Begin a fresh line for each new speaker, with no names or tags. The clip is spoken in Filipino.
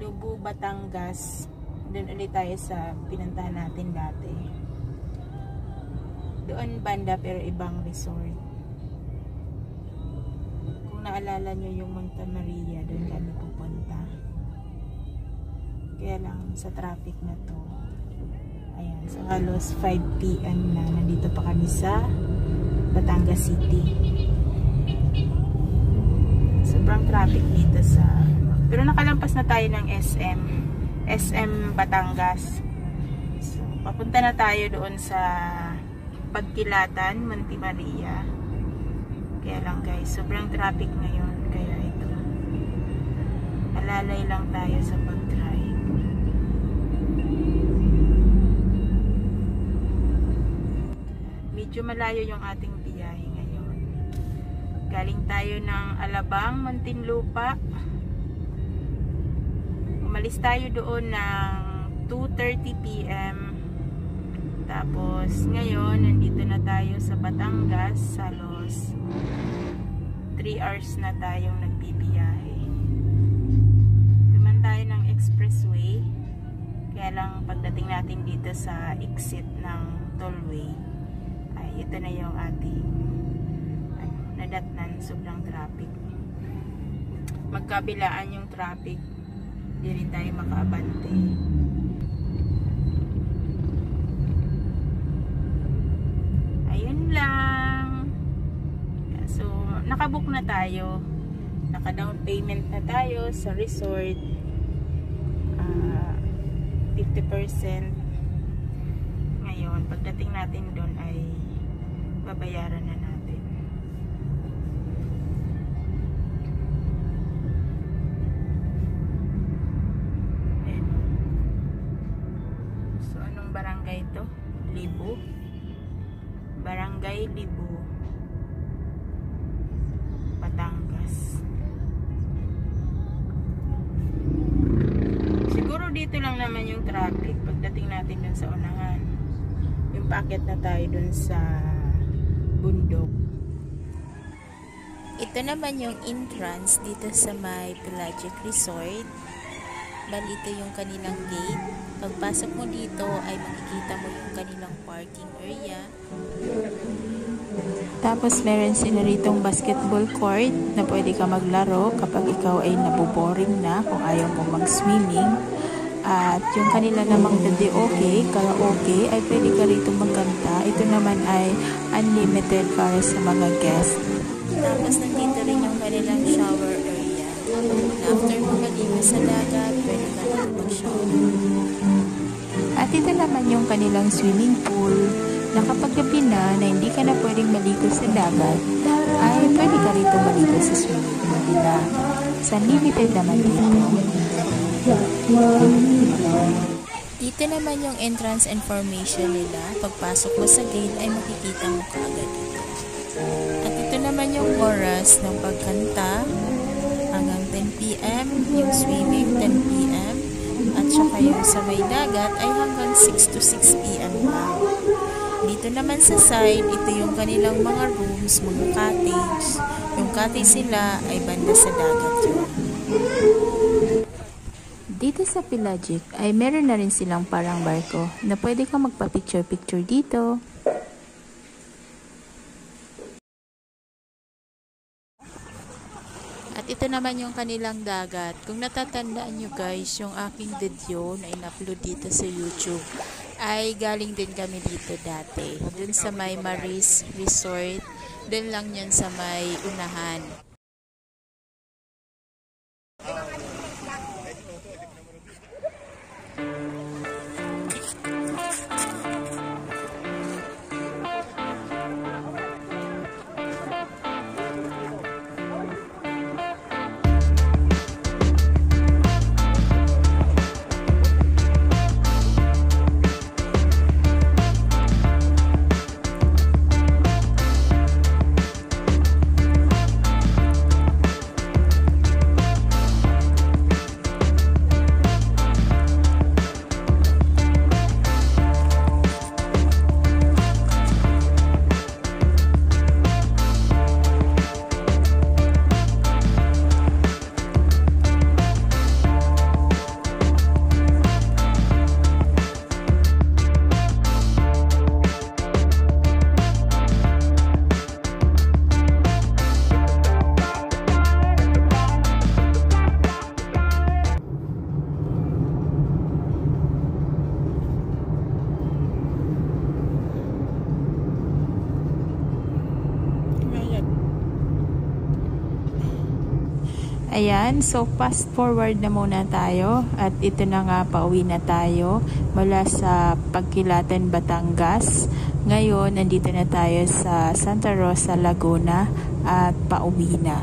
Lubu, Batangas. Doon ulit tayo sa pinuntahan natin dati. Doon banda pero ibang resort. Kung naalala nyo yung Monte Maria, doon kami pupunta. Kaya lang sa traffic na to. Ayan, so halos 5 PM na. Nandito pa kami sa Batangas City. Sobrang traffic dito sa... Pero nakalampas na tayo ng SM Batangas. So, papunta na tayo doon sa Pagkilatan, Monte Maria. Kaya lang guys, sobrang traffic ngayon. Kaya ito, alalay lang tayo sa pag-drive. Medyo malayo yung ating biyahe ngayon. Galing tayo ng Alabang, Muntinlupa. Umalis tayo doon ng 2:30 PM. Tapos ngayon nandito na tayo sa Batangas. Halos 3 hours na tayong nagbibiyahe. Duman tayo ng expressway. Kaya lang pagdating natin dito sa exit ng tollway, ay ito na yung ating nadatnan. Sobrang traffic. Magkabilaan yung traffic. Hindi rin tayo makaabante. Ayun lang. So, nakabook na tayo. Naka-down payment na tayo sa resort. 50%. Ngayon, pagdating natin doon ay babayaran na natin. Barangay ito, Libu. Barangay Libu, Batangas. Siguro dito lang naman yung traffic pagdating natin dun sa unahan. Yung packet na tayo dun sa bundok. Ito naman yung entrance dito sa may Pelagic Resort. Bali, ito yung kanilang gate. Pagpasok mo dito ay makikita mo yung kanilang parking area. Tapos meron sila ritong basketball court na pwede ka maglaro kapag ikaw ay naboboring na kung ayaw mo mag-swimming. At yung kanila namang karaoke ay pwede ka rito magkanta. Ito naman ay unlimited para sa mga guests. Tapos nandito rin yung kanilang shower area. After mo maligo sa dagat, pwede ka na mag-shower. At ito naman yung kanilang swimming pool na kapag gabi na hindi ka na pwedeng maligo sa dagat, ay pwede ka rito maligo sa swimming pool nila. Sa limited naman dito. Dito naman yung entrance information nila. Pagpasok mo sa gate ay makikita mo kaagad dito. At ito naman yung oras ng pagkanta. Hanggang 10 PM, yung swimming 10 PM, at saka yung sa may dagat ay hanggang 6 to 6 PM pa. Dito naman sa side, ito yung kanilang mga rooms, mga cottage. Yung cottage sila ay banda sa dagat yun. Dito sa Pelagic ay meron na rin silang parang barko na pwede kang magpa-picture-picture dito. At ito naman yung kanilang dagat. Kung natatandaan nyo guys, yung aking video na in-upload dito sa YouTube, ay galing din kami dito dati. Dun sa may Maris Resort, dun lang yun sa may unahan. Ayan, so fast forward na muna tayo at ito na nga, pauwi na tayo mula sa Pagkilatan, Batangas. Ngayon, nandito na tayo sa Santa Rosa, Laguna at pauwi na.